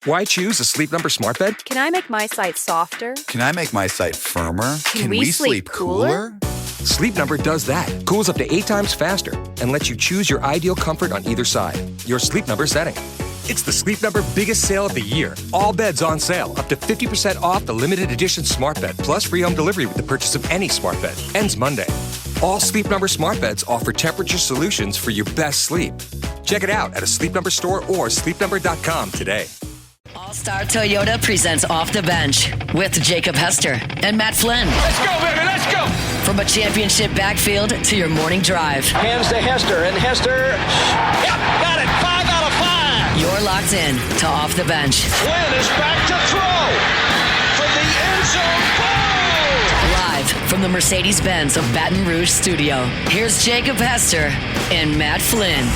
Why choose a Sleep Number smart bed? Can I make my site softer? Can I make my site firmer? Can we sleep cooler? Sleep Number does that. Cools up to 8 times faster and lets you choose your ideal comfort on either side. Your Sleep Number setting. It's the Sleep Number biggest sale of the year. All beds on sale, up to 50% off the limited edition smart bed, plus free home delivery with the purchase of any smart bed. Ends Monday. All Sleep Number smart beds offer temperature solutions for your best sleep. Check it out at a Sleep Number store or sleepnumber.com today. All-Star Toyota presents Off the Bench with Jacob Hester and Matt Flynn. Let's go, baby, let's go! From a championship backfield to your morning drive. Hands to Hester, and Hester, yep, got it, 5 out of 5! You're locked in to Off the Bench. Flynn is back to throw from the end zone. Ball! Live from the Mercedes-Benz of Baton Rouge studio, here's Jacob Hester and Matt Flynn.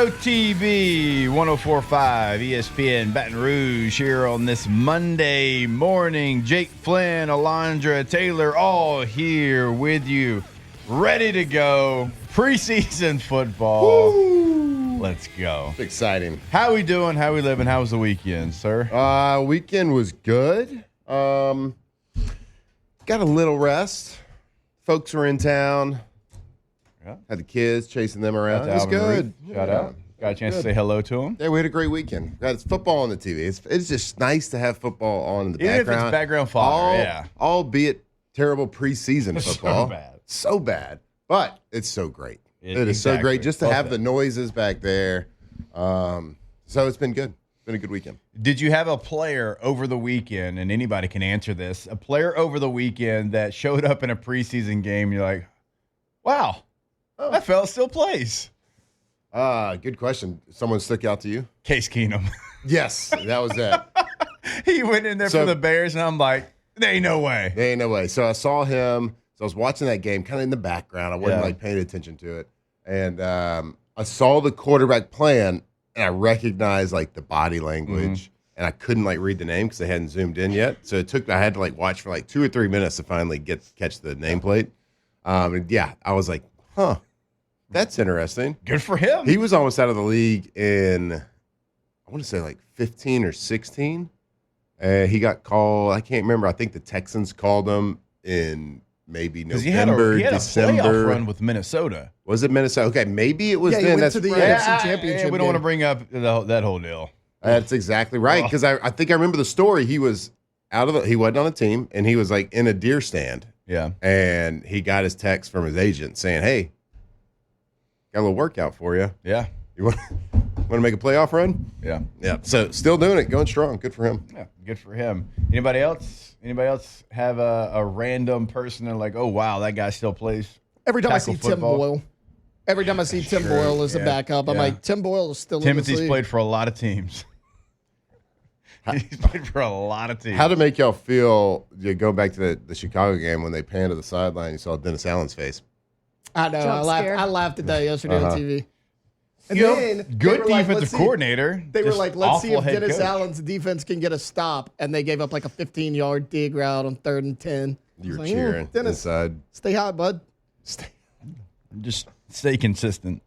OTB 104.5 ESPN Baton Rouge here on this Monday morning. Jake Flynn, Alondra Taylor, all here with you, ready to go. Preseason football. Woo. Let's go. It's exciting. How we doing? How we living? How was the weekend, sir? Weekend was good. Got a little rest. Folks were in town. Yeah. Had the kids chasing them around. It was Alvin good. Reed. Shout out. Got a chance to say hello to him. Yeah, we had a great weekend. Got football on the TV. It's just nice to have football on in the Even background. if it's background fodder, yeah. Albeit terrible preseason football. So bad. So bad. But it's so great. It is exactly. so great just to have the noises back there. So it's been good. It's been a good weekend. Did you have a player over the weekend, and anybody can answer this, a player over the weekend that showed up in a preseason game and you're like, wow, that fella still plays? Good question. Someone stuck out to you? Case Keenum. Yes, that was that. He went in there for the Bears, and I'm like, there ain't no way. There ain't no way. So I saw him. So I was watching that game kind of in the background. I wasn't paying attention to it. And I saw the quarterback playing, and I recognized the body language. And I couldn't read the name because they hadn't zoomed in yet. So I had to watch for 2 or 3 minutes to finally catch the nameplate. And I was like, huh. That's interesting. Good for him. He was almost out of the league in, I want to say 15 or 16. He got called. I can't remember. I think the Texans called him in maybe November, he had December. A playoff run with Minnesota. Was it Minnesota? Okay, maybe it was then. He went That's to the AFC Championship. We don't want to bring up that whole deal. That's exactly right. Because I think I remember the story. He was he wasn't on a team, and he was in a deer stand. Yeah. And he got his text from his agent saying, hey, got a little workout for you. Yeah. You want to make a playoff run? Yeah. Yeah. So still doing it, going strong. Good for him. Yeah, good for him. Anybody else? Anybody else have a random person and oh, wow, that guy still plays? Every time I see football? Tim Boyle. Every time I see Tim Boyle as a backup, I'm like, Tim Boyle is still Timothy's in this league. played for a lot of teams. He's played for a lot of teams. How to make y'all feel, go back to the Chicago game when they panned to the sideline, you saw Dennis Allen's face. I know. I laughed at that yesterday on TV. And then good defensive coordinator. They were like, let's see if Dennis coach. Allen's defense can get a stop. And they gave up a 15-yard dig route on 3rd and 10. You were cheering Dennis, inside. Stay hot, bud. Just stay consistent.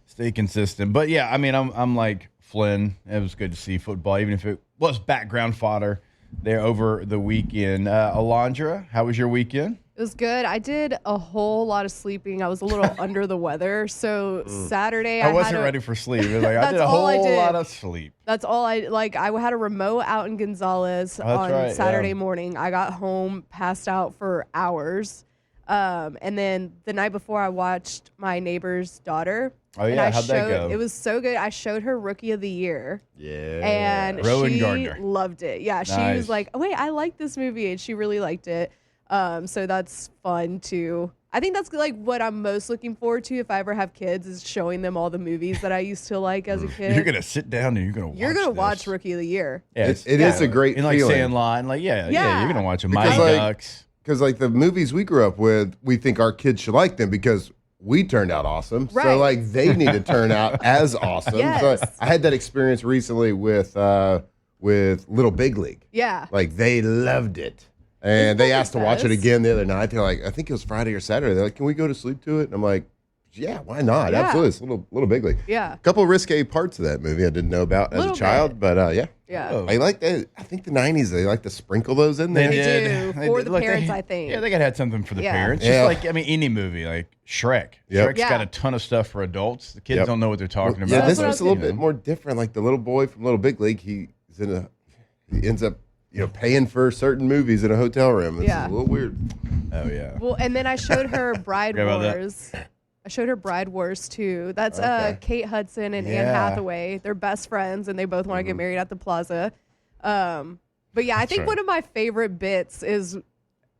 Stay consistent. But yeah, I mean, I'm like Flynn. It was good to see football, even if it was background fodder there over the weekend. Alondra, how was your weekend? It was good. I did a whole lot of sleeping. I was a little under the weather. So Saturday, I wasn't ready for sleep. It was I did a whole lot of sleep. That's all I like. I had a remote out in Gonzales on Saturday morning. I got home, passed out for hours. And then the night before, I watched my neighbor's daughter. Oh, yeah. How'd that go? It was so good. I showed her Rookie of the Year. Yeah. And Rowan she Gardner. loved it. Yeah. She was like, oh, wait, I like this movie. And she really liked it. So that's fun too. I think that's what I'm most looking forward to if I ever have kids is showing them all the movies that I used to like as a kid. You're gonna sit down and you're gonna watch Rookie of the Year. Yeah, it is a great and feeling. Sandlot and you're gonna watch a Mighty Because, Ducks. because like the movies we grew up with, we think our kids should like them because we turned out awesome. Right. So like they need to turn out as awesome. Yes. So I had that experience recently with Little Big League. Yeah. Like they loved it. And they asked to watch it best. again the other night. They're like, I think it was Friday or Saturday. They're like, can we go to sleep to it? And I'm like, yeah, why not? Yeah. Absolutely. It's Little Big League. Yeah. A couple of risque parts of that movie I didn't know about as a Little child, bit. but yeah. Yeah. Oh. I like that. I think the 90s, they like to sprinkle those in there. They did. do. They For did. the Look, parents, I think. Yeah, they got to have something for the Yeah. parents. Yeah. Just like, any movie, like Shrek. Yep. Shrek's Yeah. got a ton of stuff for adults. The kids Yep. don't know what they're talking about. Yeah, this That's what was a I little was bit more different. Like the little boy from Little Big League, he ends up, paying for certain movies in a hotel room. It's Yeah. a little weird. Oh, yeah. Well, and then I showed her Bride Forgot about that. Wars. I showed her Bride Wars too. That's Okay. Kate Hudson and Anne Yeah. Hathaway. They're best friends and they both want to get married at the plaza. But yeah, I think right. one of my favorite bits is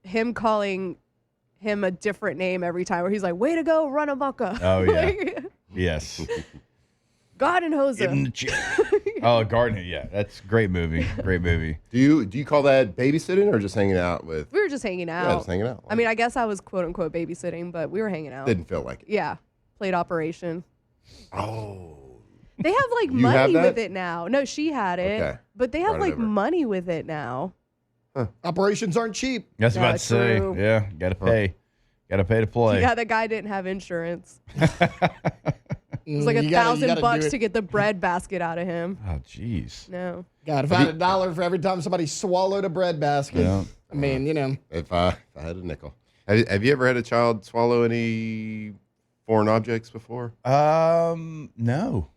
him calling him a different name every time, where he's like, "Way to go, run amaka." Oh, yeah. Like, Yes. God and Give 'em Jose. the check. Oh, Garden. Yeah, that's a great movie. Great movie. Do you call that babysitting or just hanging out with? We were just hanging out. Yeah, just hanging out. I mean, I guess I was quote unquote babysitting, but we were hanging out. Didn't feel like it. Yeah, played Operation. Oh. They have like You have money that? with it now. No, she had it, Okay. but they have Brought it like over. money with it now. Operations aren't cheap. That's Yeah, about to say. true. Yeah, got to pay. Got to pay to play. Yeah, the guy didn't have insurance. It was like You gotta do $1,000 it. to get the bread basket out of him. Oh, jeez. No. God, if I had $1 for every time somebody swallowed a bread basket, Yeah. I mean, If I had a nickel. Have you ever had a child swallow any foreign objects before? No.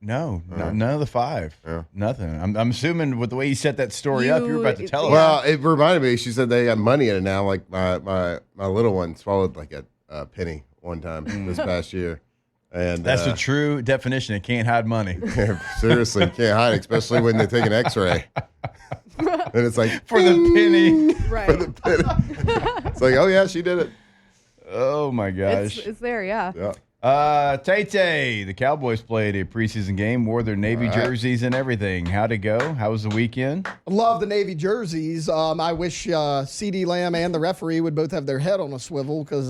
None of the five. Yeah. Nothing. I'm assuming with the way you set that story up, you were about to tell us. Well, it reminded me. She said they got money in it now. Like my little one swallowed like a penny one time this past year, and That's the true definition. It can't hide money. seriously, you can't hide, especially when they take an X-ray. And it's like For the penny. Right. for the penny. It's like, oh yeah, she did it. Oh, my gosh. It's there, yeah. Yeah. Tay, the Cowboys played a preseason game, wore their Navy jerseys and everything. How'd it go? How was the weekend? I love the Navy jerseys. I wish CD Lamb and the referee would both have their head on a swivel because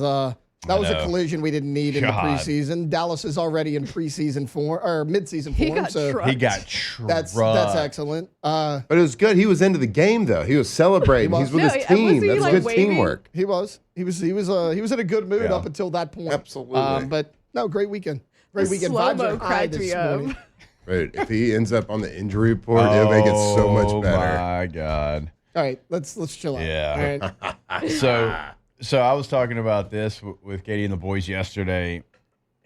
that was a collision we didn't need in the God. preseason. Dallas is already in preseason form or midseason He form, got so trucked. He got trucked. that's excellent. But it was good. He was into the game though. He was celebrating. He He's was. with No, his was team. he, That's like, good waving? teamwork. He was in a good mood Yeah. up until that point. Absolutely. But no, great weekend. Great The weekend. slow-mo Vibes are high cracked this me up. morning. Right. If he ends up on the injury report, it'll make it so much better. Oh, my God. All right, let's chill out. Yeah. All right. So I was talking about this with Katie and the boys yesterday,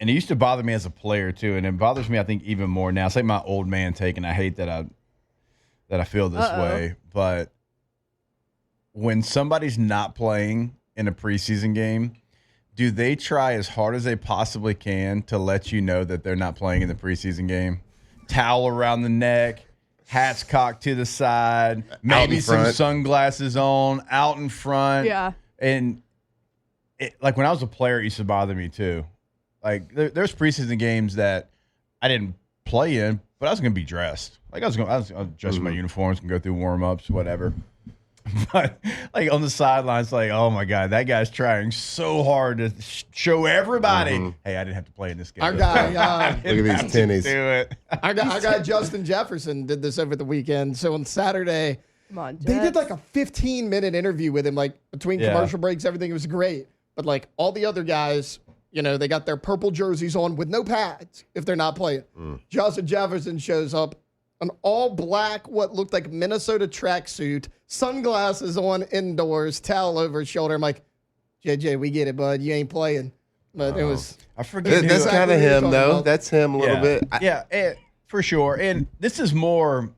and it used to bother me as a player too, and it bothers me I think even more now. It's like my old man take, and I hate that I feel this way. But when somebody's not playing in a preseason game, do they try as hard as they possibly can to let you know that they're not playing in the preseason game? Towel around the neck, hats cocked to the side, maybe some front. sunglasses on, out in front. Yeah. And like when I was a player, it used to bother me too. Like there's preseason games that I didn't play in, but I was going to be dressed. Like I was dressed in my uniforms and go through warm ups, whatever. But like on the sidelines, like, oh my God, that guy's trying so hard to show everybody, hey, I didn't have to play in this game. Our guy, Look at these tinnies. Do it. our guy Justin Jefferson did this over the weekend. So on Saturday, Come on, they did Jets. like a 15-minute interview with him, like between Yeah. commercial breaks, everything. It was great. But like all the other guys, they got their purple jerseys on with no pads if they're not playing. Justin Jefferson shows up, an all-black, what looked like Minnesota tracksuit, sunglasses on indoors, towel over his shoulder. I'm like, JJ, we get it, bud. You ain't playing. But it was... I forget. That's Exactly kind of what you're him, talking though. about. That's him a little bit. For sure. And this is more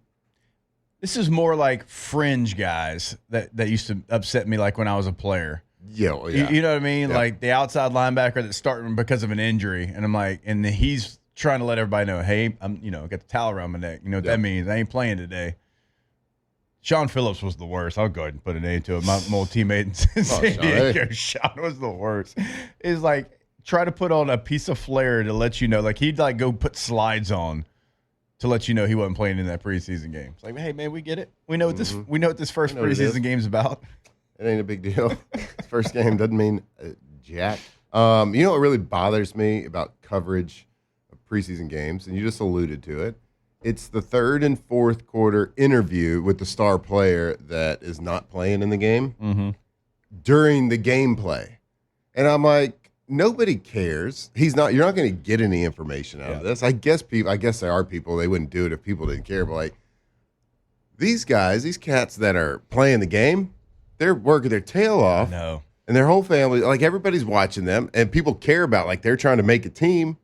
like fringe guys that used to upset me, like when I was a player. Yeah. You know what I mean? Yeah. Like the outside linebacker that's starting because of an injury, and I'm like, and he's trying to let everybody know, hey, I'm, got the towel around my neck. You know what that means? I ain't playing today. Sean Phillips was the worst. I'll go ahead and put a name to it. My old teammate in San Diego, Sean was the worst. It's like try to put on a piece of flair to let you know. Like he'd like go put slides on to let you know he wasn't playing in that preseason game. It's like, hey man, we get it. We know what this. We know what this first what it is. preseason game's about. It ain't a big deal. First game doesn't mean jack. You know what really bothers me about coverage of preseason games, and you just alluded to it. It's the third and fourth quarter interview with the star player that is not playing in the game during the gameplay. And I'm like, nobody cares. You're not going to get any information out of this. I guess there are people, they wouldn't do it if people didn't care, but like these guys, these cats that are playing the game, they're working their tail off. No. And their whole family, like everybody's watching them, and people care about, like they're trying to make a team.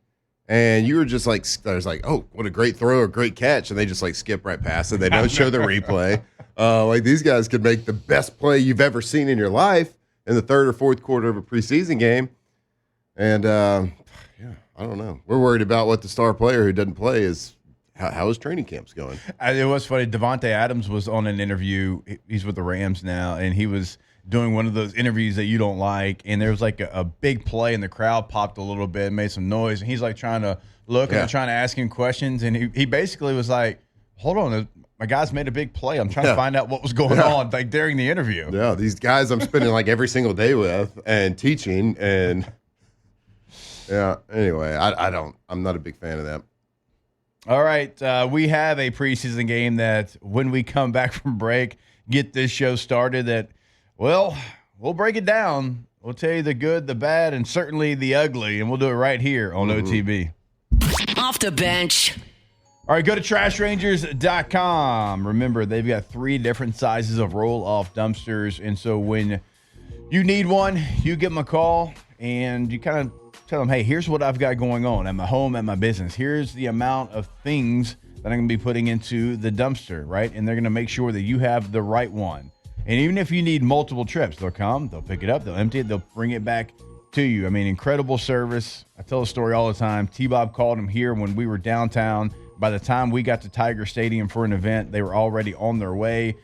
And you were just like, there's like, oh, what a great throw or great catch. And they just like skip right past it. They don't show the replay. Like these guys could make the best play you've ever seen in your life in the third or fourth quarter of a preseason game. And I don't know. We're worried about what the star player who doesn't play is, how his training camps going. It was funny. Devontae Adams was on an interview. He's with the Rams now, and he was doing one of those interviews that you don't like, and there was like a big play, and the crowd popped a little bit, made some noise, and he's like trying to look and trying to ask him questions, and he basically was like, hold on, my guy's made a big play. I'm trying to find out what was going on like during the interview. Yeah, these guys I'm spending like every single day with and teaching, and anyway, I'm not a big fan of that. All right, we have a preseason game that when we come back from break, get this show started that, well, we'll break it down. We'll tell you the good, the bad, and certainly the ugly, and we'll do it right here on OTB. Off the bench. All right, go to trashrangers.com. Remember, they've got 3 different sizes of roll-off dumpsters, and so when you need one, you give them a call, and you kind of tell them, hey, here's what I've got going on at my home, at my business. Here's the amount of things that I'm going to be putting into the dumpster, right? And they're going to make sure that you have the right one. And even if you need multiple trips, they'll come, they'll pick it up, they'll empty it, they'll bring it back to you. I mean, incredible service. I tell the story all the time. T-Bob called him here when we were downtown. By the time we got to Tiger Stadium for an event, they were already on their way.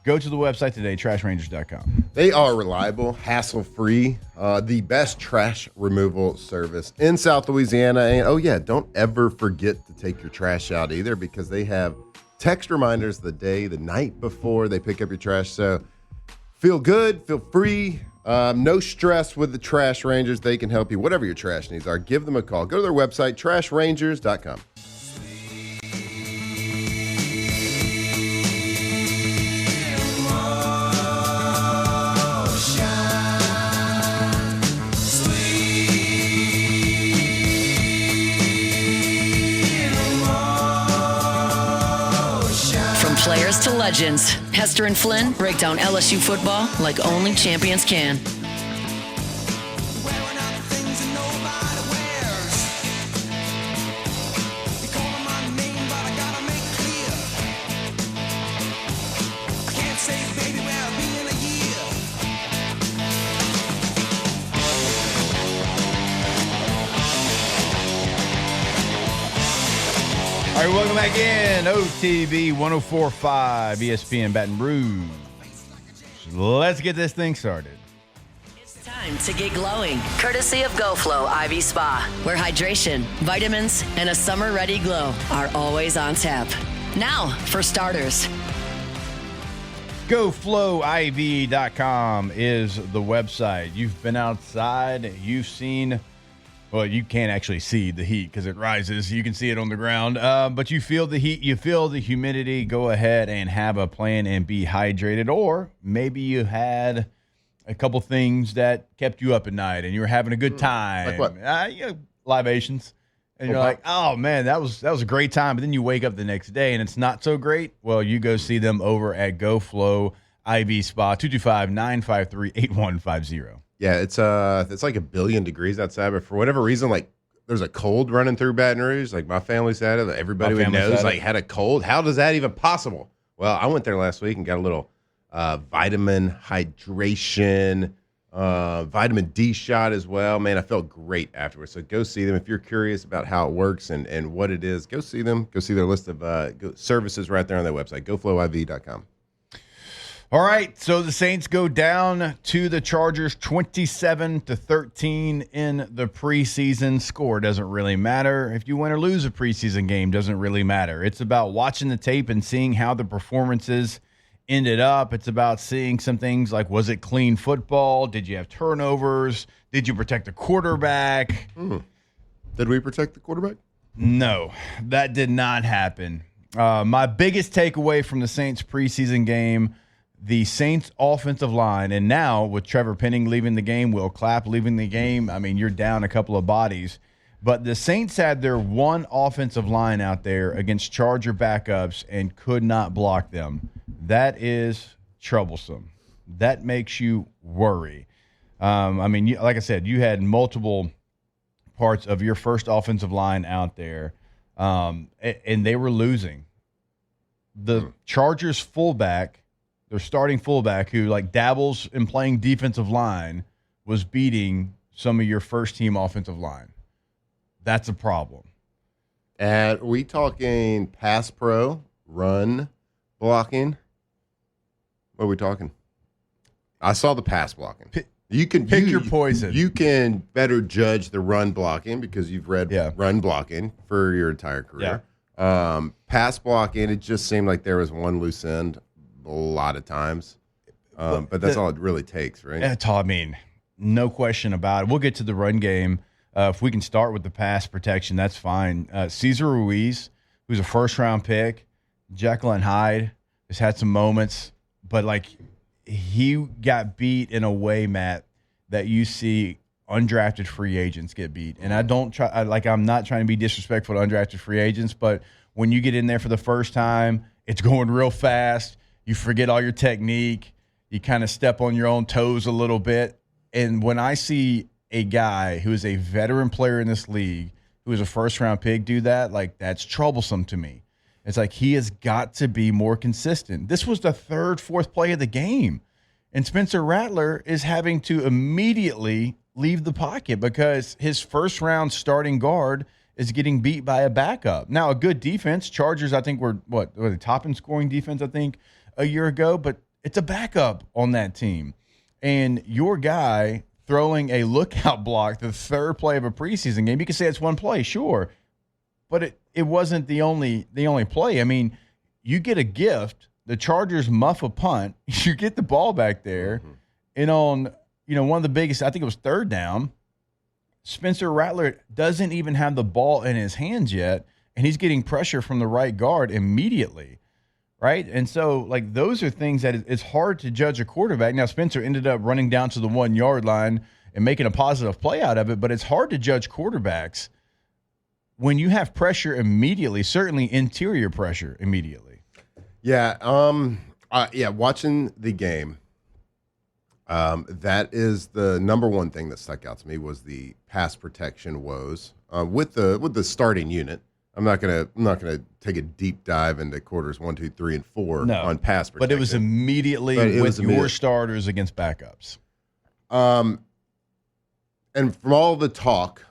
Go to the website today, trashrangers.com. They are reliable, hassle-free, the best trash removal service in South Louisiana. And, don't ever forget to take your trash out either, because they have text reminders the night before they pick up your trash. So feel good, feel free, no stress with the Trash Rangers. They can help you, whatever your trash needs are. Give them a call. Go to their website, trashrangers.com. Players to legends, Hester and Flynn break down LSU football like only champions can. All right, welcome back in. OTB 104.5, ESPN Baton Rouge. Let's get this thing started. It's time to get glowing, courtesy of GoFlow IV Spa, where hydration, vitamins, and a summer-ready glow are always on tap. Now, for starters. GoFlowIV.com is the website. You've been outside. You've seen... Well, you can't actually see the heat because it rises. You can see it on the ground. But you feel the heat. You feel the humidity. Go ahead and have a plan and be hydrated. Or maybe you had a couple things that kept you up at night and you were having a good time. Like what? Libations. And you're like, oh, man, that was a great time. But then you wake up the next day and it's not so great. Well, you go see them over at GoFlow IV Spa, 225-953-8150. Yeah, it's like 1 billion degrees outside, but for whatever reason, like there's a cold running through Baton Rouge. Like my family's had it. Everybody we know had a cold. How does that even possible? Well, I went there last week and got a little vitamin hydration, vitamin D shot as well. Man, I felt great afterwards. So go see them if you're curious about how it works and what it is. Go see them. Go see their list of services right there on their website, goflowiv.com. All right, so the Saints go down to the Chargers 27-13 in the preseason. Score doesn't really matter. If you win or lose a preseason game, doesn't really matter. It's about watching the tape and seeing how the performances ended up. It's about seeing some things like, was it clean football? Did you have turnovers? Did you protect the quarterback? Did we protect the quarterback? No, that did not happen. My biggest takeaway from the Saints preseason game, the Saints offensive line, and now with Trevor Penning leaving the game, Will Clapp leaving the game, I mean, you're down a couple of bodies. But the Saints had their one offensive line out there against Charger backups and could not block them. That is troublesome. That makes you worry. I mean, like I said, you had multiple parts of your first offensive line out there, and they were losing. The Chargers fullback, their starting fullback, who like dabbles in playing defensive line, was beating some of your first-team offensive line. That's a problem. And are we talking pass pro, run blocking? What are we talking? I saw the pass blocking. You can pick your poison. You can better judge the run blocking because you've read run blocking for your entire career. Yeah. Pass blocking, it just seemed like there was one loose end a lot of times. But that's all it really takes, right? That's all. I mean, no question about it. We'll get to the run game. If we can start with the pass protection, that's fine. Cesar Ruiz, who's a first-round pick, Jekyll and Hyde, has had some moments, but like he got beat in a way, Matt, that you see undrafted free agents get beat. And I'm not trying to be disrespectful to undrafted free agents, but when you get in there for the first time, it's going real fast. You forget all your technique. You kind of step on your own toes a little bit. And when I see a guy who is a veteran player in this league, who is a first-round pick, do that, like that's troublesome to me. It's like he has got to be more consistent. This was the third, fourth play of the game, and Spencer Rattler is having to immediately leave the pocket because his first-round starting guard is getting beat by a backup. Now, a good defense. Chargers, I think, were the top in scoring defense, I think, a year ago, but it's a backup on that team. And your guy throwing a lookout block the third play of a preseason game, you can say it's one play, sure, but it wasn't the only play. I mean, you get a gift, the Chargers muff a punt, you get the ball back there, and on one of the biggest, I think it was third down, Spencer Rattler doesn't even have the ball in his hands yet, and he's getting pressure from the right guard immediately. Right? And so, like, those are things that it's hard to judge a quarterback. Now, Spencer ended up running down to the 1 yard line and making a positive play out of it, but it's hard to judge quarterbacks when you have pressure immediately, certainly interior pressure immediately. Yeah. Watching the game, that is the number one thing that stuck out to me was the pass protection woes with the starting unit. I'm not gonna take a deep dive into quarters 1, 2, 3, and 4 on pass protection. But it was immediately with your starters against backups. And from all the talk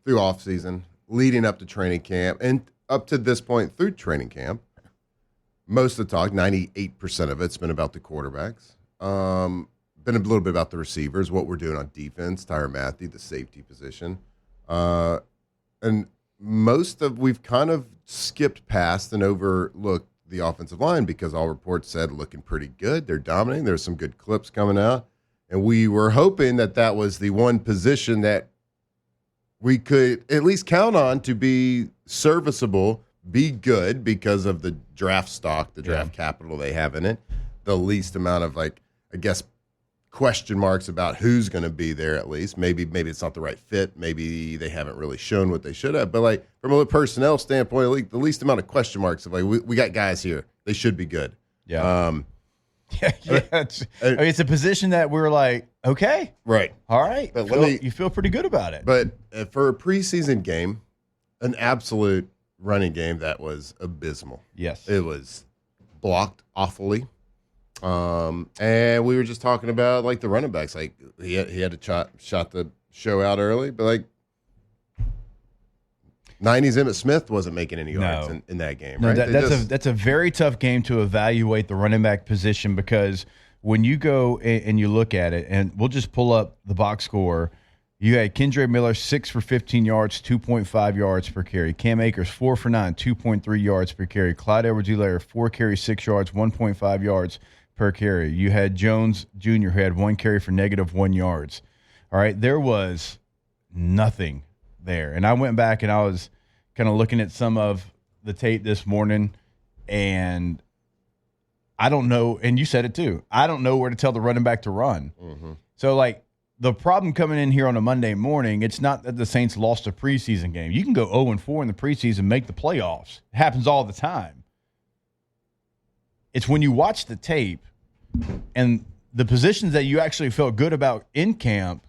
through offseason, leading up to training camp, and up to this point through training camp, most of the talk, 98% of it's been about the quarterbacks. Been a little bit about the receivers, what we're doing on defense, Tyrann Mathieu, the safety position, and we've kind of skipped past and overlooked the offensive line because all reports said looking pretty good. They're dominating. There's some good clips coming out. And we were hoping that was the one position that we could at least count on to be serviceable, be good because of the draft stock, the draft capital they have in it, the least amount of, like, I guess, question marks about who's going to be there at least. Maybe it's not the right fit. Maybe they haven't really shown what they should have. But, like, from a personnel standpoint, like, the least amount of question marks of, like, we got guys here. They should be good. Yeah. It's a position that we're like, okay. Right. All right. But you feel pretty good about it. But for a preseason game, an absolute running game that was abysmal. Yes. It was blocked awfully. And we were just talking about, like, the running backs. Like, he had to shot the show out early, but, like, 90s Emmitt Smith wasn't making any yards in that game. No, right? That's a very tough game to evaluate the running back position because when you go and you look at it, and we'll just pull up the box score, You had Kendre Miller 6 for 15 yards, 2.5 yards per carry. Cam Akers 4 for 9, 2.3 yards per carry. Clyde Edwards-Helaire 4 carries, 6 yards, 1.5 yards per carry. You had Jones Jr. who had 1 carry for -1 yards. All right, there was nothing there. And I went back and I was kind of looking at some of the tape this morning, and I don't know, and you said it too, I don't know where to tell the running back to run. Mm-hmm. So, like, the problem coming in here on a Monday morning, it's not that the Saints lost a preseason game. You can go 0-4 in the preseason, make the playoffs. It happens all the time. It's when you watch the tape and the positions that you actually felt good about in camp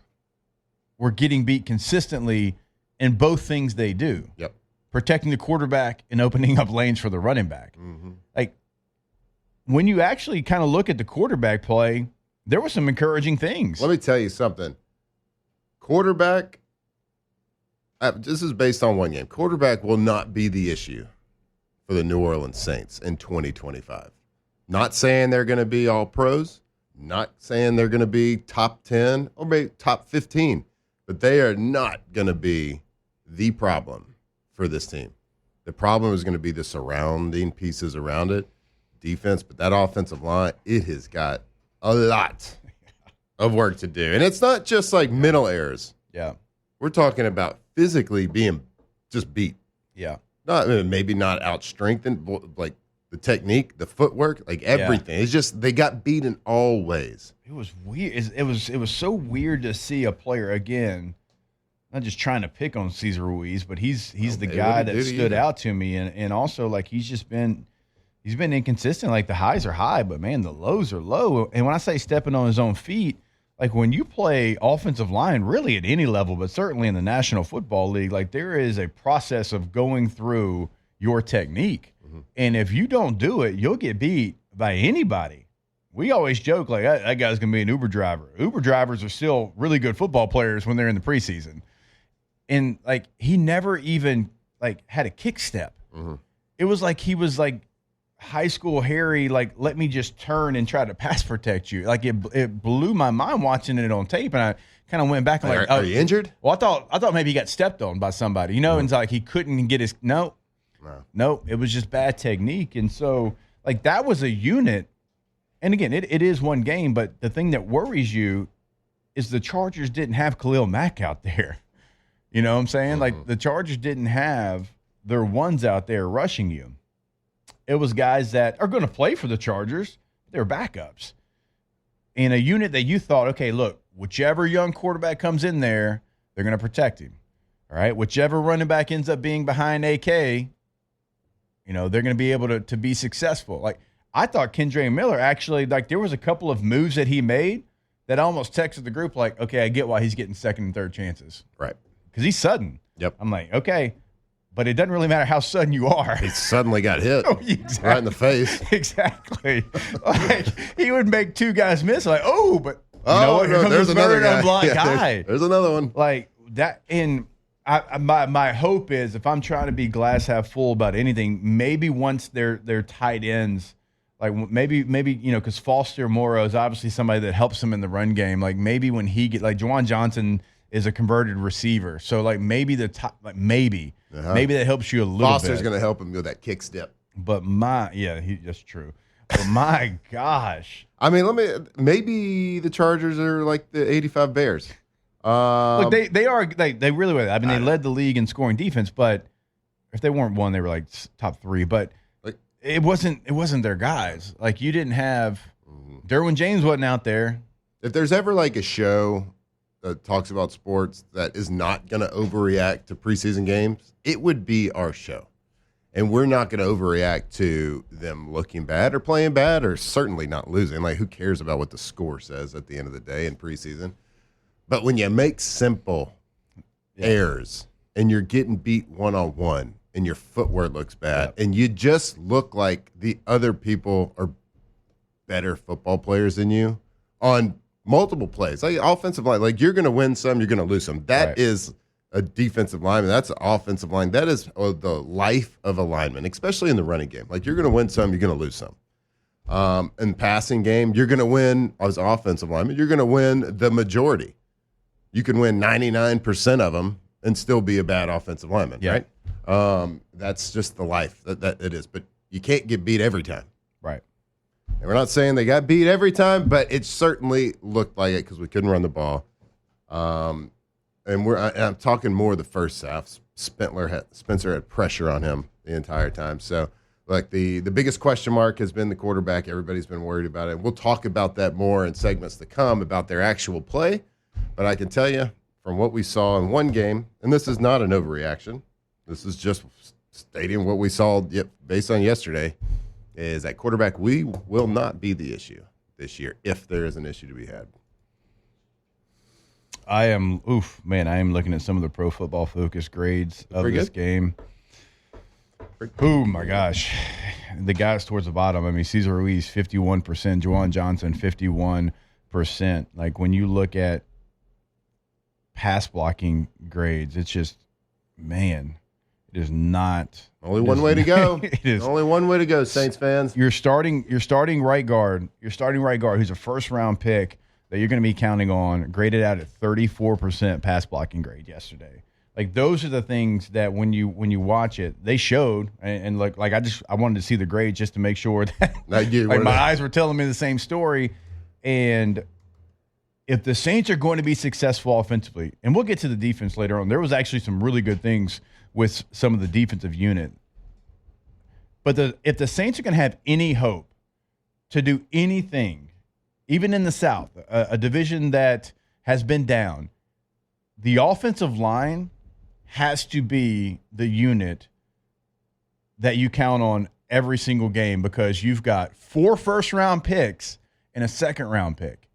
were getting beat consistently in both things they do. Yep. Protecting the quarterback and opening up lanes for the running back. Mm-hmm. Like, when you actually kind of look at the quarterback play, there were some encouraging things. Let me tell you something. Quarterback, this is based on one game. Quarterback will not be the issue for the New Orleans Saints in 2025. Not saying they're going to be all pros, not saying they're going to be top 10 or maybe top 15, but they are not going to be the problem for this team. The problem is going to be the surrounding pieces around it, defense, but that offensive line, it has got a lot of work to do. And it's not just like mental errors. Yeah. We're talking about physically being just beat. Yeah. Maybe not out-strengthened, like the technique, the footwork, like everything. Yeah. It's just they got beat in all ways. It was weird. It was so weird to see a player, again, not just trying to pick on Cesar Ruiz, but he's the guy that stood out to me. And also, like, he's been inconsistent. Like, the highs are high, but, man, the lows are low. And when I say stepping on his own feet, like, when you play offensive line, really at any level, but certainly in the National Football League, like, there is a process of going through your technique. Mm-hmm. And if you don't do it, you'll get beat by anybody. We always joke, like, that guy's going to be an Uber driver. Uber drivers are still really good football players when they're in the preseason. And, like, he never even, like, had a kick step. Mm-hmm. It was like he was, like, high school Harry, like, let me just turn and try to pass protect you. Like, it blew my mind watching it on tape, and I kind of went back and like, are you injured? Well, I thought maybe he got stepped on by somebody, you know, and it's like he couldn't get his no, it was just bad technique. And so, like, that was a unit. And again, it is one game, but the thing that worries you is the Chargers didn't have Khalil Mack out there. You know what I'm saying? Mm-hmm. Like, the Chargers didn't have their ones out there rushing you. It was guys that are going to play for the Chargers. They're backups. In a unit that you thought, okay, look, whichever young quarterback comes in there, they're going to protect him. All right? Whichever running back ends up being behind AK, you know, they're going to be able to be successful. Like, I thought Kendre Miller actually, like, there was a couple of moves that he made that I almost texted the group like, okay, I get why he's getting second and third chances. Right. Because he's sudden. Yep. I'm like, okay. But it doesn't really matter how sudden you are. He suddenly got hit exactly. right in the face. Exactly. Like, he would make two guys miss. Like, oh, but you know what? Here comes there's another guy. Guy. There's another one. Like that. And my hope is, if I'm trying to be glass half full about anything, maybe once they're tight ends, like maybe you know, because Foster Moreau is obviously somebody that helps him in the run game. Like, maybe when he get, like, Juwan Johnson is a converted receiver, so like maybe the top, like maybe that helps you a little Foster's bit. going to help him with that kick step. But that's true. But my gosh, I mean, maybe the Chargers are like the '85 Bears. Look, they are they really were. I mean, they led the league in scoring defense, but if they weren't one, they were like top 3. But like, it wasn't their guys. Like, you didn't have Derwin James wasn't out there. If there's ever like a show that talks about sports that is not going to overreact to preseason games, it would be our show. And we're not going to overreact to them looking bad or playing bad or certainly not losing. Like, who cares about what the score says at the end of the day in preseason? But when you make simple errors and you're getting beat one-on-one and your footwork looks bad and you just look like the other people are better football players than you on multiple plays, like offensive line, like, you're going to win some, you're going to lose some. That is a defensive lineman. That's an offensive line. That is the life of a lineman, especially in the running game. Like, you're going to win some, you're going to lose some. In passing game, you're going to win as offensive lineman. You're going to win the majority. you can win 99% of them and still be a bad offensive lineman, right? That's just the life that it is. But you can't get beat every time. Right. And we're not saying they got beat every time, but it certainly looked like it because we couldn't run the ball. And I'm talking more the first half. Spencer had pressure on him the entire time. So, like the biggest question mark has been the quarterback. Everybody's been worried about it. We'll talk about that more in segments to come about their actual play. But I can tell you from what we saw in one game, and this is not an overreaction. This is just stating what we saw based on yesterday, is that quarterback we will not be the issue this year if there is an issue to be had. I am looking at some of the Pro Football Focus grades of this game. Oh, my gosh. The guys towards the bottom, I mean, Cesar Ruiz, 51%, Juwan Johnson, 51%. Like, when you look at pass blocking grades, it's just, man, it is not. Only one way to go. It is only one way to go, Saints fans. Your starting right guard, who's a first-round pick that you're going to be counting on, graded out at 34% pass blocking grade yesterday. Like, those are the things that when you watch it, they showed, and like I wanted to see the grade just to make sure that my eyes were telling me the same story. And if the Saints are going to be successful offensively, and we'll get to the defense later on, there was actually some really good things with some of the defensive unit. But if the Saints are going to have any hope to do anything, even in the South, a division that has been down, the offensive line has to be the unit that you count on every single game, because you've got 4 first-round picks and a second-round pick.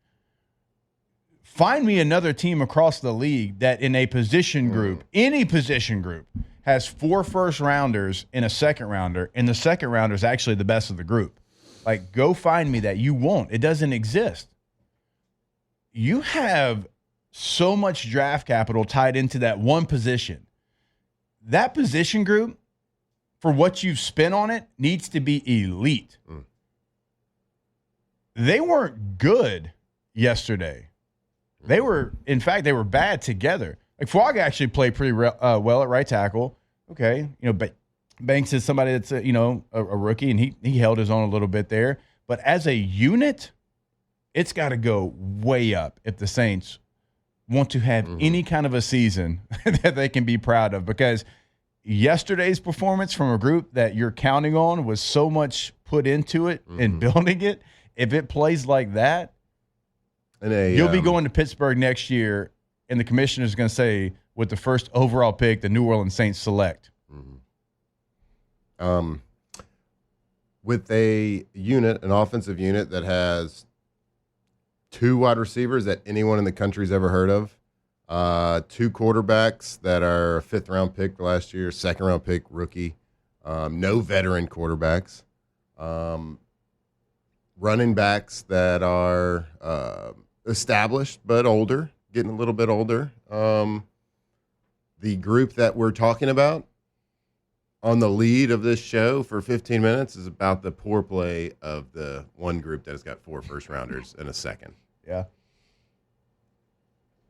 Find me another team across the league that in a position group, any position group, has 4 first-rounders and a second-rounder, and the second-rounder is actually the best of the group. Like, go find me that. You won't. It doesn't exist. You have so much draft capital tied into that one position. That position group, for what you've spent on it, needs to be elite. They weren't good yesterday. They were bad together. Like, Frog actually played pretty well at right tackle. Okay, but Banks is somebody that's a rookie, and he held his own a little bit there. But as a unit, it's got to go way up if the Saints want to have any kind of a season that they can be proud of, because yesterday's performance from a group that you're counting on was so much put into it and building it. If it plays like that, you'll be going to Pittsburgh next year, and the commissioner is going to say, with the first overall pick, the New Orleans Saints select. With an offensive unit that has 2 wide receivers that anyone in the country's ever heard of, 2 quarterbacks that are a 5th-round pick last year, 2nd-round pick rookie, no veteran quarterbacks, running backs that are established but older, getting a little bit older. The group that we're talking about on the lead of this show for 15 minutes is about the poor play of the one group that has got 4 first-rounders and a second. Yeah.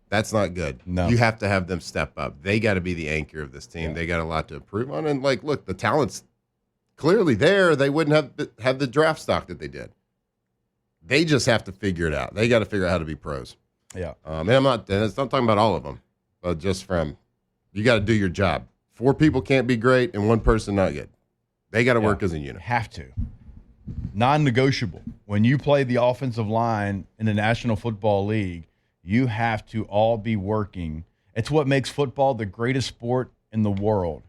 That's not good. No. You have to have them step up. They got to be the anchor of this team. Yeah. They got a lot to improve on. And, look, the talent's clearly there. They wouldn't have the draft stock that they did. They just have to figure it out. They got to figure out how to be pros. Yeah. And it's not talking about all of them, but just you got to do your job. 4 people can't be great and 1 person not good. They got to work as a unit. Have to. Non-negotiable. When you play the offensive line in the National Football League, you have to all be working. It's what makes football the greatest sport in the world.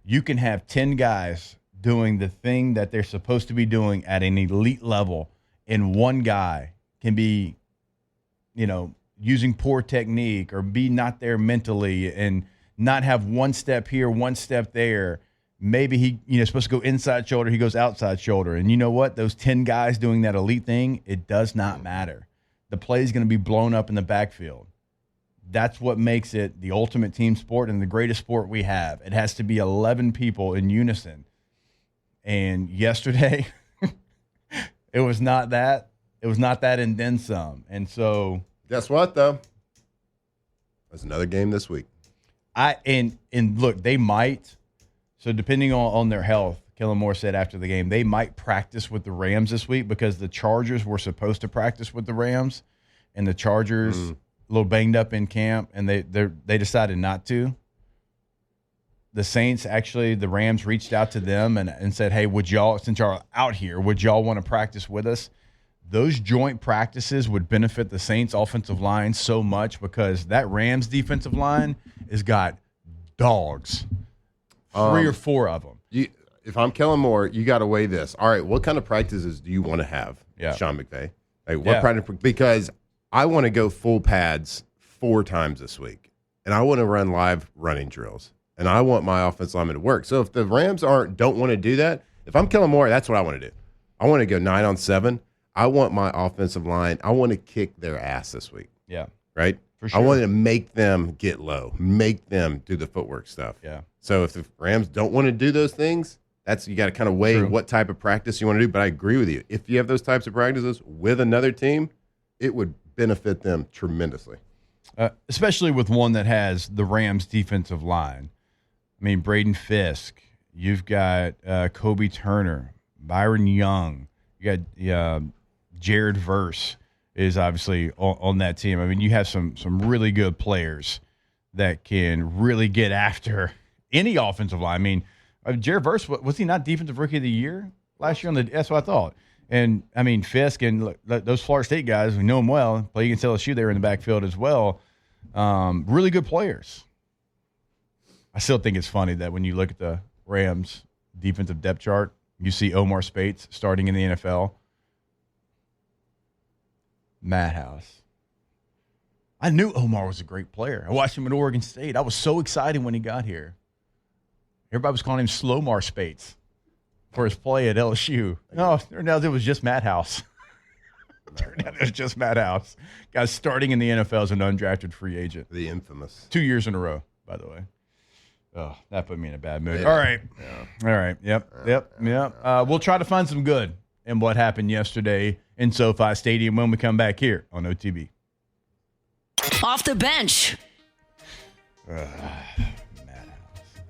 You can have 10 guys doing the thing that they're supposed to be doing at an elite level, and 1 guy can be, using poor technique or be not there mentally and not have 1 step here, 1 step there. Maybe he supposed to go inside shoulder, he goes outside shoulder. And you know what? Those 10 guys doing that elite thing, it does not matter. The play is going to be blown up in the backfield. That's what makes it the ultimate team sport and the greatest sport we have. It has to be 11 people in unison. And yesterday, it was not that. It was not that and then some. And so. Guess what, though? There's another game this week. And look, they might. So depending on their health, Kellen Moore said after the game, they might practice with the Rams this week because the Chargers were supposed to practice with the Rams, and the Chargers a little banged up in camp, and they decided not to. The Saints, actually, the Rams reached out to them and said, hey, would y'all, since y'all out here, would y'all want to practice with us? Those joint practices would benefit the Saints offensive line so much because that Rams defensive line has got dogs, 3 or 4 of them. If I'm Kellen Moore, you got to weigh this. All right, what kind of practices do you want to have, Yeah. Sean McVay? Like, what practice? Because I want to go full pads 4 times this week, and I want to run live running drills, and I want my offensive lineman to work. So if the Rams don't want to do that, if I'm Kellen Moore, that's what I want to do. I want to go 9-on-7. I want my offensive line. I want to kick their ass this week. Yeah. Right? For sure. I want to make them get low, make them do the footwork stuff. Yeah. So if the Rams don't want to do those things, you got to kind of weigh what type of practice you want to do. But I agree with you. If you have those types of practices with another team, it would benefit them tremendously. Especially with one that has the Rams defensive line. I mean, Braden Fisk. You've got Kobe Turner, Byron Young. You got Jared Verse is obviously on that team. I mean, you have some really good players that can really get after any offensive line. I mean, Jared Verse, was he not Defensive Rookie of the Year last year? That's what I thought. And, I mean, Fisk and look, those Florida State guys, we know them well. Play against LSU, they were in the backfield as well. Really good players. I still think it's funny that when you look at the Rams defensive depth chart, you see Omar Spates starting in the NFL. Madhouse. I knew Omar was a great player. I watched him at Oregon State. I was so excited when he got here. Everybody was calling him Slowmar Spates for his play at LSU. No, turned out it was just Madhouse. Turned out it was just Madhouse. Guys starting in the NFL as an undrafted free agent. The infamous. 2 years in a row, by the way. Oh, that put me in a bad mood. Yeah. All right. Yeah. All right. Yep. We'll try to find some good in what happened yesterday in SoFi Stadium when we come back here on OTB. Off the bench.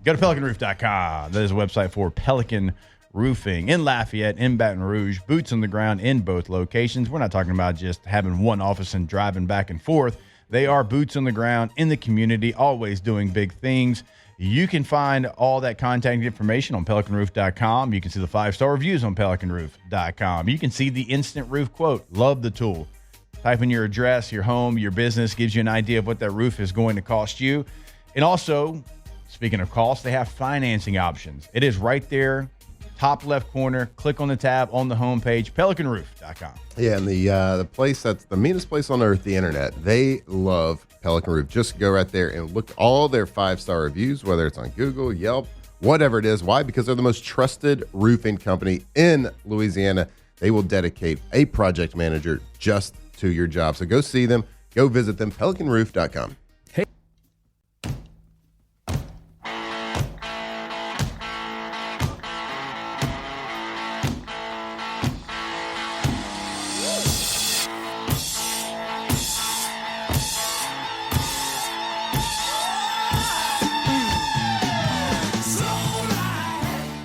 Go to PelicanRoof.com. That is a website for Pelican Roofing in Lafayette, in Baton Rouge, boots on the ground in both locations. We're not talking about just having one office and driving back and forth. They are boots on the ground in the community, always doing big things. You can find all that contact information on PelicanRoof.com. You can see the 5-star reviews on PelicanRoof.com. You can see the instant roof quote. Love the tool. Type in your address, your home, your business, gives you an idea of what that roof is going to cost you. And also, speaking of cost, they have financing options. It is right there, top left corner. Click on the tab on the homepage, PelicanRoof.com. Yeah, and the place that's the meanest place on earth, the internet, they love Pelican Roof. Just go right there and look at all their 5-star reviews, whether it's on Google, Yelp, whatever it is. Why? Because they're the most trusted roofing company in Louisiana. They will dedicate a project manager just to your job. So go see them. Go visit them, PelicanRoof.com.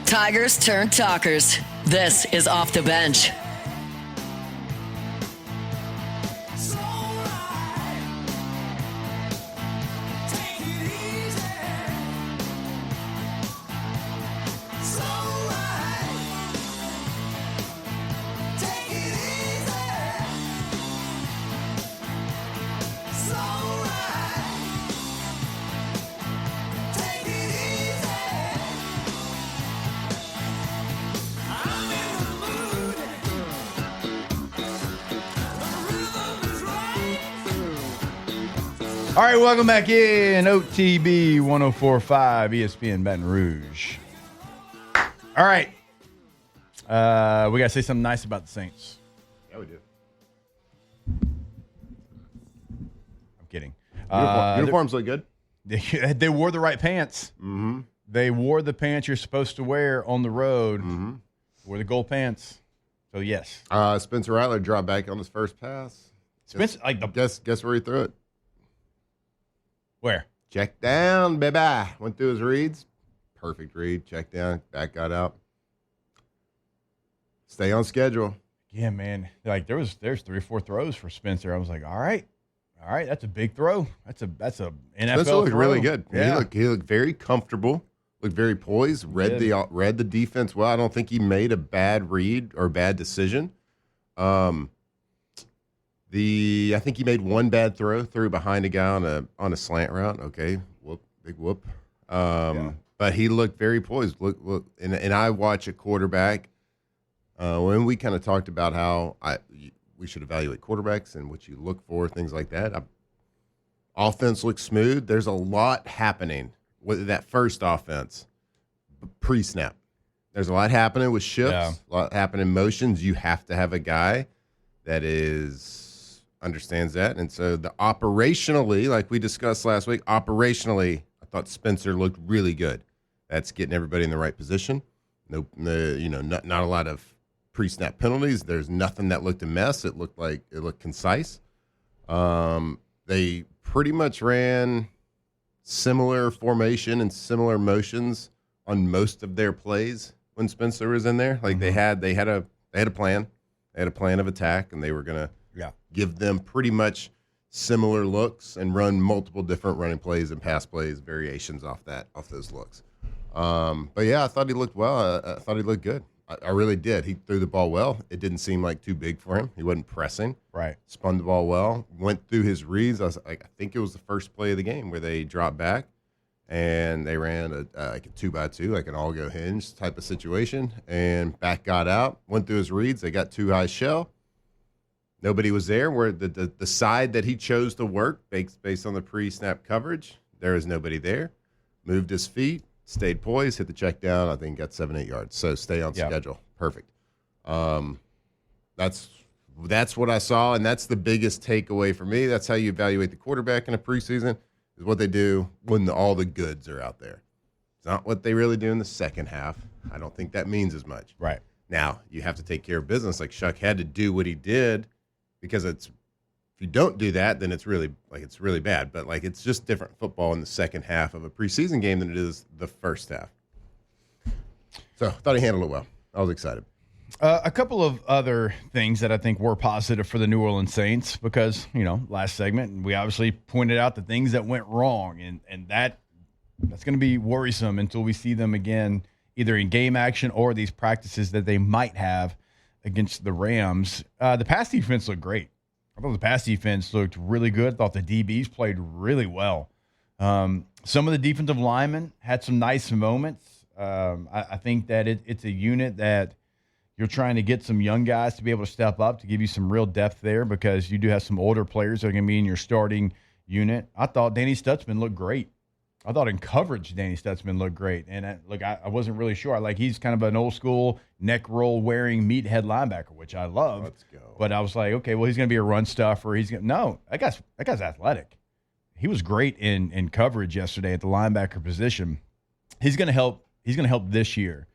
Tigers turn talkers. This is Off the Bench. All right, welcome back in OTB 104.5 ESPN Baton Rouge. All right. We got to say something nice about the Saints. Yeah, we do. I'm kidding. Uniforms look good. They wore the right pants. Mm-hmm. They wore the pants you're supposed to wear on the road. Mm-hmm. Wore the gold pants. So, yes. Spencer Rattler dropped back on his first pass. Spencer, guess where he threw it? Where? Check down, baby. Went through his reads. Perfect read. Check down. Back got out. Stay on schedule. Yeah, man. Like there's 3 or 4 throws for Spencer. I was like, all right, that's a big throw. That's a NFL Spencer looked throw. really good. Yeah. He looked very comfortable. Looked very poised. Read the defense well. I don't think he made a bad read or bad decision. I think he made one bad threw behind a guy on a slant route. Okay, big whoop. But he looked very poised. Look, and I watch a quarterback. When we kind of talked about how we should evaluate quarterbacks and what you look for, things like that. Offense looks smooth. There's a lot happening with that first offense pre-snap. There's a lot happening with shifts, a lot happening motions. You have to have a guy that understands that. And so operationally, like we discussed last week, I thought Spencer looked really good. That's getting everybody in the right position. Not a lot of pre-snap penalties. There's nothing that looked a mess. It looked concise. They pretty much ran similar formation and similar motions on most of their plays when Spencer was in there. Like they had a plan. They had a plan of attack, and they were gonna give them pretty much similar looks and run multiple different running plays and pass plays, variations off those looks. But yeah, I thought he looked well. I thought he looked good. I really did. He threw the ball well. It didn't seem like too big for him. He wasn't pressing. Right. Spun the ball well. Went through his reads. I think it was the first play of the game where they dropped back and they ran a 2x2, like an all-go hinge type of situation. And back got out. Went through his reads. They got too high shell. Nobody was there. Where the side that he chose to work based on the pre-snap coverage, there was nobody there. Moved his feet. Stayed poised, hit the check down. I think got 7-8 yards. So stay on schedule. Perfect. That's what I saw, and that's the biggest takeaway for me. That's how you evaluate the quarterback in a preseason, is what they do when all the goods are out there. It's not what they really do in the second half. I don't think that means as much. Right. Now, you have to take care of business. Like Shuck had to do what he did, because if you don't do that, then it's really bad. But it's just different football in the second half of a preseason game than it is the first half. So I thought he handled it well. I was excited. A couple of other things that I think were positive for the New Orleans Saints, because, last segment, we obviously pointed out the things that went wrong, and that's going to be worrisome until we see them again, either in game action or these practices that they might have against the Rams. The pass defense looked great. I thought the pass defense looked really good. I thought the DBs played really well. Some of the defensive linemen had some nice moments. I think that it's a unit that you're trying to get some young guys to be able to step up to give you some real depth there, because you do have some older players that are going to be in your starting unit. I thought Danny Stutzman looked great. I thought in coverage, Danny Stutzman looked great. And I wasn't really sure. He's kind of an old school neck roll wearing meathead linebacker, which I love. Let's go. But I was like, okay, well, he's going to be a run stuffer. No, that guy's athletic. He was great in coverage yesterday at the linebacker position. He's going to help. He's going to help this year.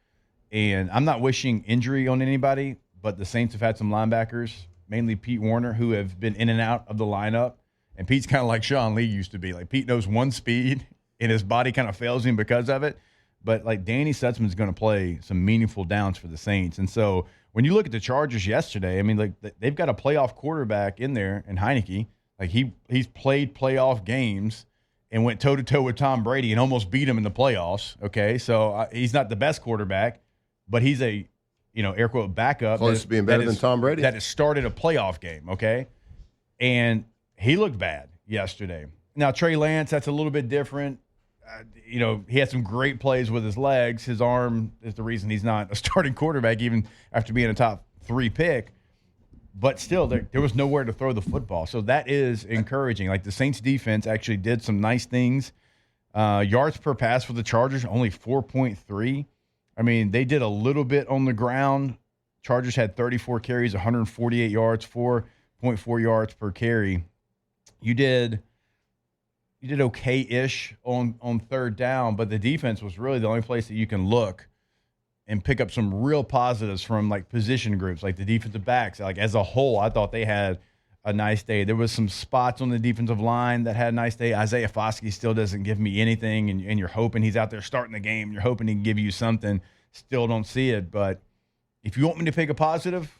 And I'm not wishing injury on anybody, but the Saints have had some linebackers, mainly Pete Warner, who have been in and out of the lineup. And Pete's kind of like Sean Lee used to be. Pete knows one speed, and his body kind of fails him because of it. But Danny Stutzman's going to play some meaningful downs for the Saints. And so when you look at the Chargers yesterday, they've got a playoff quarterback in there in Heineke. He's played playoff games and went toe-to-toe with Tom Brady and almost beat him in the playoffs. Okay, so he's not the best quarterback, but he's a, air quote, backup. Close to being better than Tom Brady. That has started a playoff game, okay? And he looked bad yesterday. Now, Trey Lance, that's a little bit different. He had some great plays with his legs. His arm is the reason he's not a starting quarterback, even after being a top 3 pick. But still, there was nowhere to throw the football. So that is encouraging. The Saints defense actually did some nice things. Yards per pass for the Chargers, only 4.3. They did a little bit on the ground. Chargers had 34 carries, 148 yards, 4.4 yards per carry. You did okay-ish on third down, but the defense was really the only place that you can look and pick up some real positives from position groups, the defensive backs. As a whole, I thought they had a nice day. There was some spots on the defensive line that had a nice day. Isaiah Foskey still doesn't give me anything, and you're hoping he's out there starting the game. You're hoping he can give you something. Still don't see it. But if you want me to pick a positive,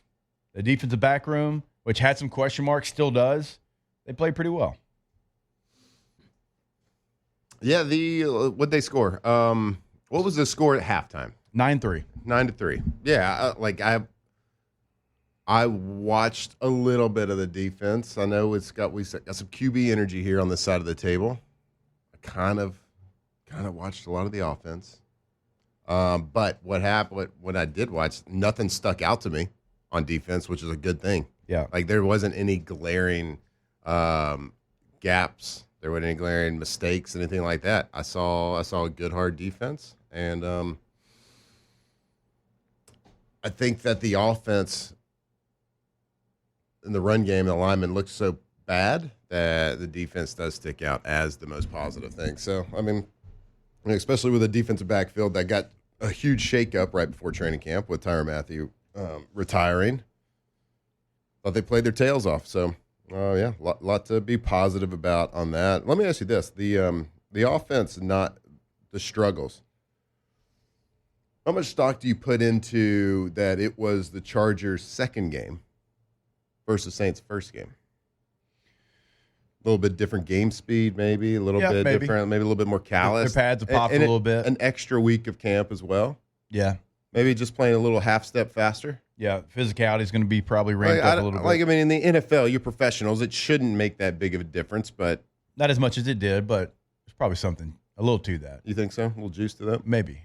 the defensive back room, which had some question marks, still does. They played pretty well. Yeah, what'd they score? What was the score at halftime? 9-3. 9-3. Yeah, I watched a little bit of the defense. I know we got some QB energy here on this side of the table. I kind of watched a lot of the offense. But what happened when I did watch, nothing stuck out to me on defense, which is a good thing. Yeah. Like there wasn't any glaring gaps. There weren't any glaring mistakes, anything like that. I saw a good hard defense, and I think that the offense in the run game, the lineman looked so bad that the defense does stick out as the most positive thing. So, I mean, especially with a defensive backfield that got a huge shakeup right before training camp with Tyrann Mathieu retiring. Thought they played their tails off. So, yeah, lot to be positive about on that. Let me ask you this: the offense, not the struggles. How much stock do you put into that? It was the Chargers' second game versus Saints' first game. A little bit different game speed, maybe a little bit different, maybe a little bit more callous. Their pads have popped a little bit. An extra week of camp as well. Yeah, maybe just playing a little half step faster. Yeah, physicality is going to be probably ramped up a little bit. I mean, in the NFL, you're professionals. It shouldn't make that big of a difference, but not as much as it did. But there's probably something a little to that. You think so? A little juice to that? Maybe.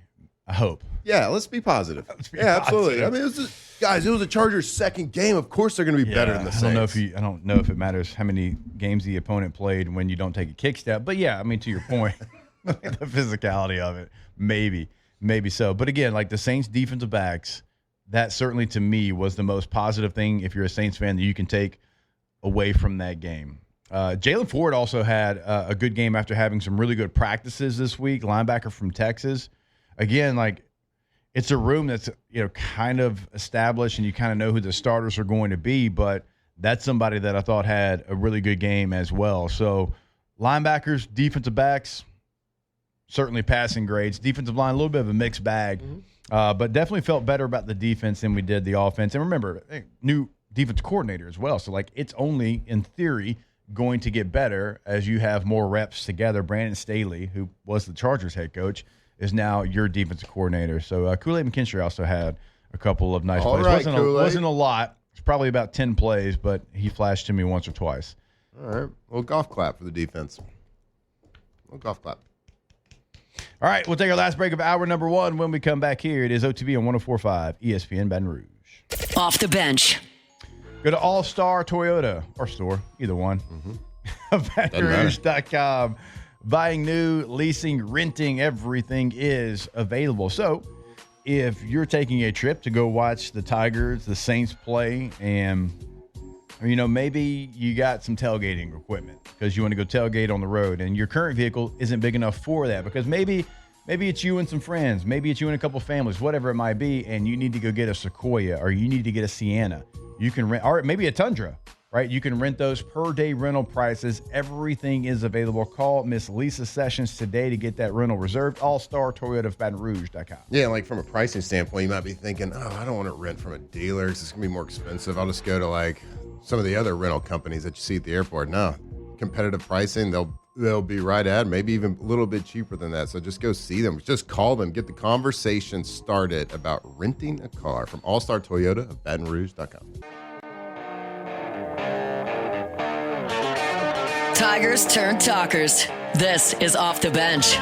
I hope. Yeah, let's be positive. Absolutely. I mean, it was a Chargers' second game. Of course, they're going to be better than the Saints. I don't know if it matters how many games the opponent played when you don't take a kick step. But yeah, I mean, to your point, the physicality of it, maybe so. But again, like the Saints' defensive backs, that certainly to me was the most positive thing. If you're a Saints fan, that you can take away from that game. Jalen Ford also had a good game after having some really good practices this week. Linebacker from Texas. Again, like it's a room that's, kind of established and you kind of know who the starters are going to be, but that's somebody that I thought had a really good game as well. So linebackers, defensive backs, certainly passing grades. Defensive line, a little bit of a mixed bag, but definitely felt better about the defense than we did the offense. And remember, new defensive coordinator as well. So, it's only, in theory, going to get better as you have more reps together. Brandon Staley, who was the Chargers head coach, is now your defensive coordinator. So Kool-Aid McKinstry also had a couple of nice plays. Right, wasn't a lot. It's probably about 10 plays, but he flashed to me once or twice. All right. Well, golf clap for the defense. Well, golf clap. All right, we'll take our last break of hour number 1. When we come back here, it is OTB on 104.5 ESPN Baton Rouge. Off the bench. Go to All-Star Toyota or store, either one. BatonRouge.com. Buying new, leasing, renting, everything is available. So if you're taking a trip to go watch the Tigers, the Saints play, and, maybe you got some tailgating equipment because you want to go tailgate on the road and your current vehicle isn't big enough for that because maybe it's you and some friends, maybe it's you and a couple families, whatever it might be, and you need to go get a Sequoia or you need to get a Sienna. You can rent, or maybe a Tundra. Right, you can rent those per day rental prices. Everything is available. Call Miss Lisa Sessions today to get that rental reserved. All-Star Toyota of BatonRouge.com. Yeah, like from a pricing standpoint, you might be thinking, I don't want to rent from a dealer because it's going to be more expensive. I'll just go to some of the other rental companies that you see at the airport. No, competitive pricing, they'll be right at, maybe even a little bit cheaper than that. So just go see them. Just call them. Get the conversation started about renting a car from All-Star Toyota of BatonRouge.com. Tigers turn talkers. This is Off the Bench.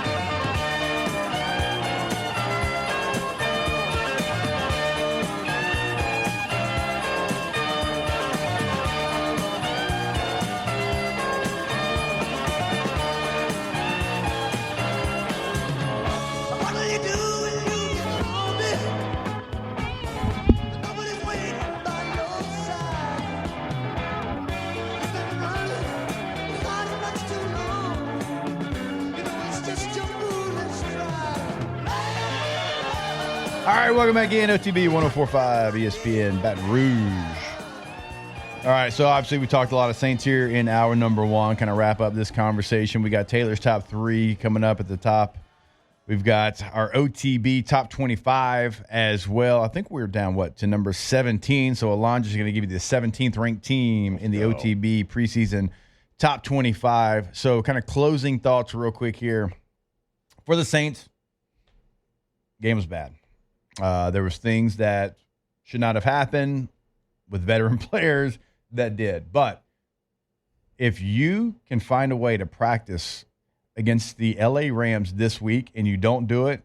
All right, welcome back in. OTB 104.5 ESPN Baton Rouge. All right, so obviously we talked a lot of Saints here in hour number one. Kind of wrap up this conversation. We got Taylor's top 3 coming up at the top. We've got our OTB top 25 as well. I think we're down, to number 17. So Alondra's going to give you the 17th ranked team in the OTB preseason top 25. So kind of closing thoughts real quick here. For the Saints, game was bad. There was things that should not have happened with veteran players that did. But if you can find a way to practice against the LA Rams this week and you don't do it,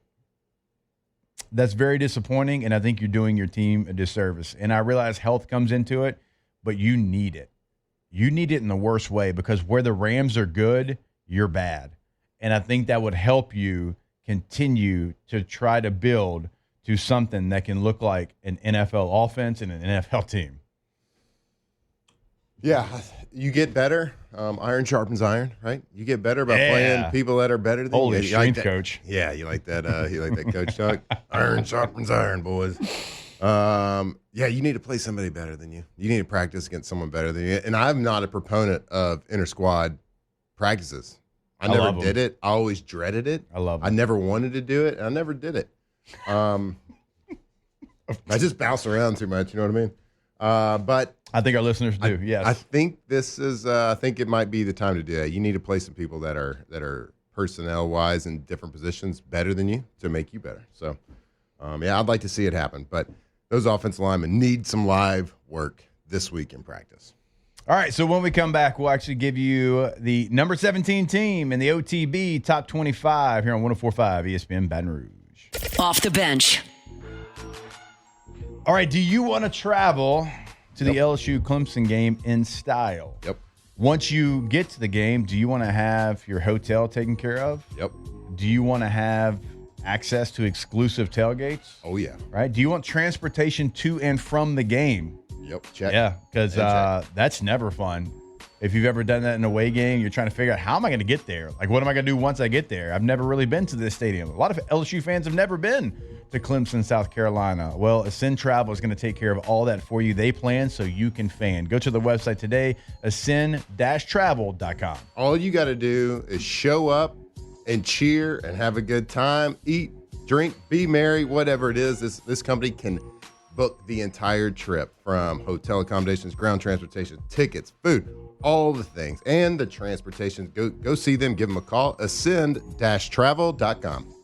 that's very disappointing, and I think you're doing your team a disservice. And I realize health comes into it, but you need it. You need it in the worst way, because where the Rams are good, you're bad. And I think that would help you continue to try to build to something that can look like an NFL offense and an NFL team. Yeah, you get better. Iron sharpens iron, right? You get better by playing people that are better than Holy you. strength like coach. Yeah, you like that. You like that, Coach Chuck? Iron sharpens iron, boys. Yeah, you need to play somebody better than you. You need to practice against someone better than you. And I'm not a proponent of inter-squad practices. I never did it. I always dreaded it. I love it. I never wanted to do it, and I never did it. I just bounce around too much, you know what I mean? But I think our listeners do. Yes. I think this is. I think it might be the time to do that. You need to play some people that are personnel wise in different positions better than you to make you better. So, yeah, I'd like to see it happen. But those offensive linemen need some live work this week in practice. All right. So when we come back, we'll actually give you the number 17 team in the OTB top 25 here on 104.5 ESPN Baton Rouge. Off the bench. All right. Do you want to travel to the LSU Clemson game in style? Yep. Once you get to the game, do you want to have your hotel taken care of? Yep. Do you want to have access to exclusive tailgates? Oh, yeah. Right? Do you want transportation to and from the game? Yep. Check. Yeah, because that's never fun. If you've ever done that in a away game, you're trying to figure out, how am I going to get there? Like, what am I going to do once I get there? I've never really been to this stadium. A lot of LSU fans have never been to Clemson, South Carolina. Well, Ascend Travel is going to take care of all that for you. They plan so you can fan. Go to the website today, ascend-travel.com. All you got to do is show up and cheer and have a good time, eat, drink, be merry, whatever it is. This company can book the entire trip, from hotel accommodations, ground transportation, tickets, food, all the things, and the transportation. Go see them. Give them a call. Ascend-travel.com.